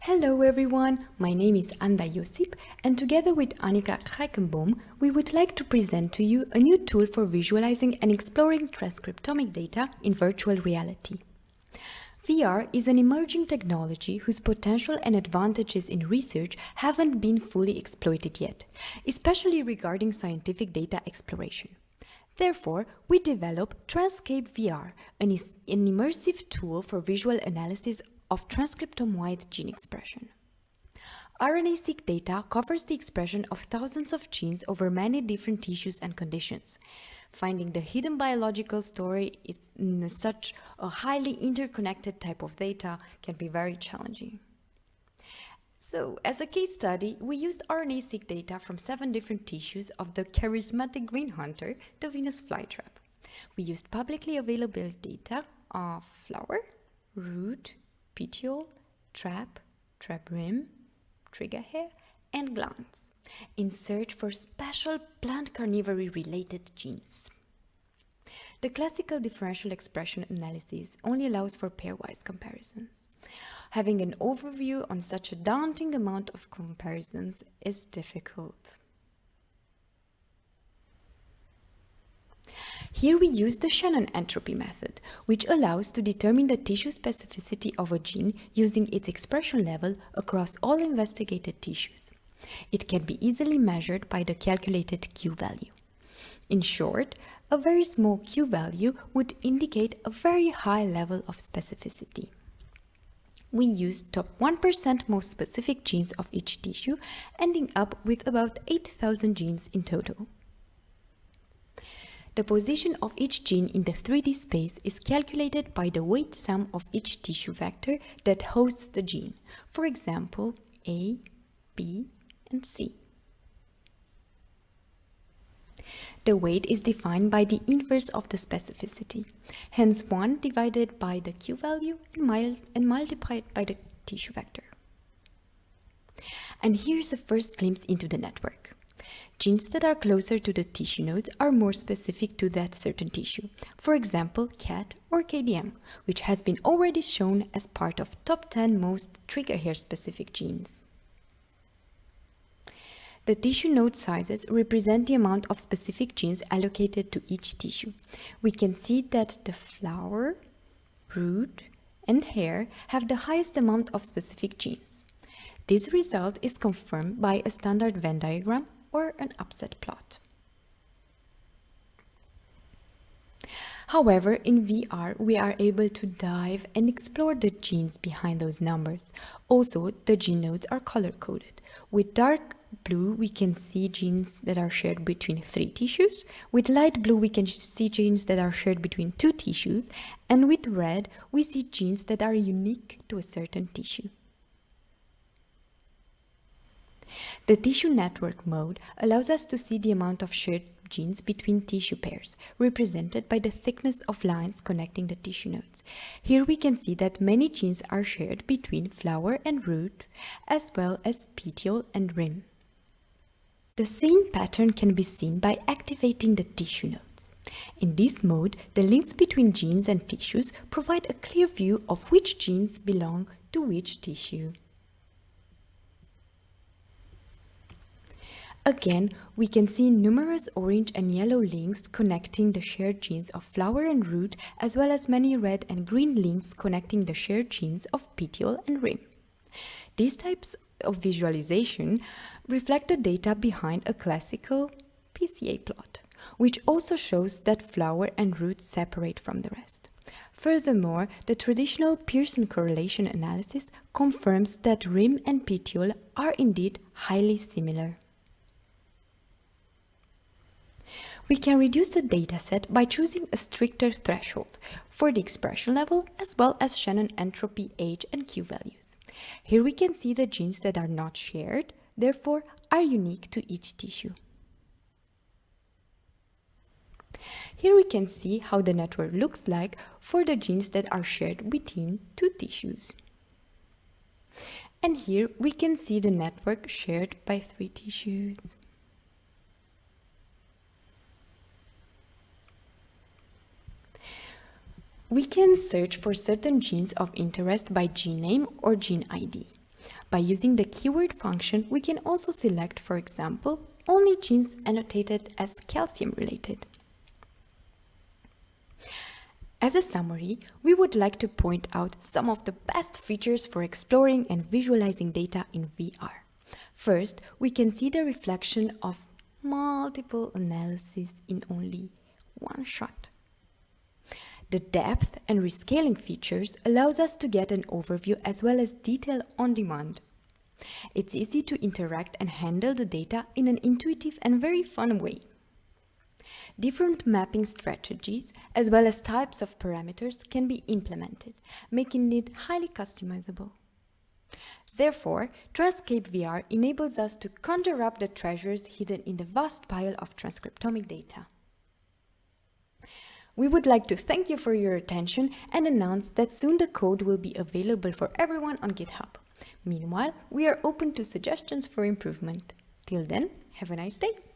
Hello everyone, my name is Iosip, and together with Annika Krijkenboom, we would like to present to you a new tool for visualizing and exploring transcriptomic data in virtual reality. VR is an emerging technology whose potential and advantages in research haven't been fully exploited yet, especially regarding scientific data exploration. Therefore, we developed TranScape VR, an immersive tool for visual analysis of transcriptome-wide gene expression. RNAseq data covers the expression of thousands of genes over many different tissues and conditions. Finding the hidden biological story in such a highly interconnected type of data can be very challenging. So, as a case study, we used RNA-seq data from 7 different tissues of the charismatic green hunter, the Venus flytrap. We used publicly available data of flower, root, petiole, trap rim, trigger hair, and glands in search for special plant carnivory-related genes. The classical differential expression analysis only allows for pairwise comparisons. Having an overview on such a daunting amount of comparisons is difficult. Here we use the Shannon Entropy method, which allows to determine the tissue specificity of a gene using its expression level across all investigated tissues. It can be easily measured by the calculated Q value. In short, a very small Q value would indicate a very high level of specificity. We used top 1% most specific genes of each tissue, ending up with about 8,000 genes in total. The position of each gene in the 3D space is calculated by the weight sum of each tissue vector that hosts the gene, for example, A, B, and C. The weight is defined by the inverse of the specificity, hence 1 divided by the Q value and multiplied by the tissue vector. And here's a first glimpse into the network. Genes that are closer to the tissue nodes are more specific to that certain tissue, for example, CAT or KDM, which has been already shown as part of top 10 most trigger hair specific genes. The tissue node sizes represent the amount of specific genes allocated to each tissue. We can see that the flower, root, and hair have the highest amount of specific genes. This result is confirmed by a standard Venn diagram or an upset plot. However, in VR, we are able to dive and explore the genes behind those numbers. Also, the gene nodes are color-coded. With dark blue, we can see genes that are shared between 3 tissues. With light blue, we can see genes that are shared between 2 tissues. And with red, we see genes that are unique to a certain tissue. The tissue network mode allows us to see the amount of shared genes between tissue pairs, represented by the thickness of lines connecting the tissue nodes. Here we can see that many genes are shared between flower and root, as well as petiole and rim. The same pattern can be seen by activating the tissue nodes. In this mode, the links between genes and tissues provide a clear view of which genes belong to which tissue. Again, we can see numerous orange and yellow links connecting the shared genes of flower and root, as well as many red and green links connecting the shared genes of petiole and rim. These types of visualization reflect the data behind a classical PCA plot, which also shows that flower and root separate from the rest. Furthermore, the traditional Pearson correlation analysis confirms that rim and petiole are indeed highly similar. We can reduce the dataset by choosing a stricter threshold for the expression level as well as Shannon Entropy, age, and Q values. Here we can see the genes that are not shared, therefore are unique to each tissue. Here we can see how the network looks like for the genes that are shared between 2 tissues. And here we can see the network shared by 3 tissues. We can search for certain genes of interest by gene name or gene ID. By using the keyword function, we can also select, for example, only genes annotated as calcium-related. As a summary, we would like to point out some of the best features for exploring and visualizing data in VR. First, we can see the reflection of multiple analyses in only one shot. The depth and rescaling features allows us to get an overview as well as detail on demand. It's easy to interact and handle the data in an intuitive and very fun way. Different mapping strategies as well as types of parameters can be implemented, making it highly customizable. Therefore, TranScape VR enables us to conjure up the treasures hidden in the vast pile of transcriptomic data. We would like to thank you for your attention and announce that soon the code will be available for everyone on GitHub. Meanwhile, we are open to suggestions for improvement. Till then, have a nice day!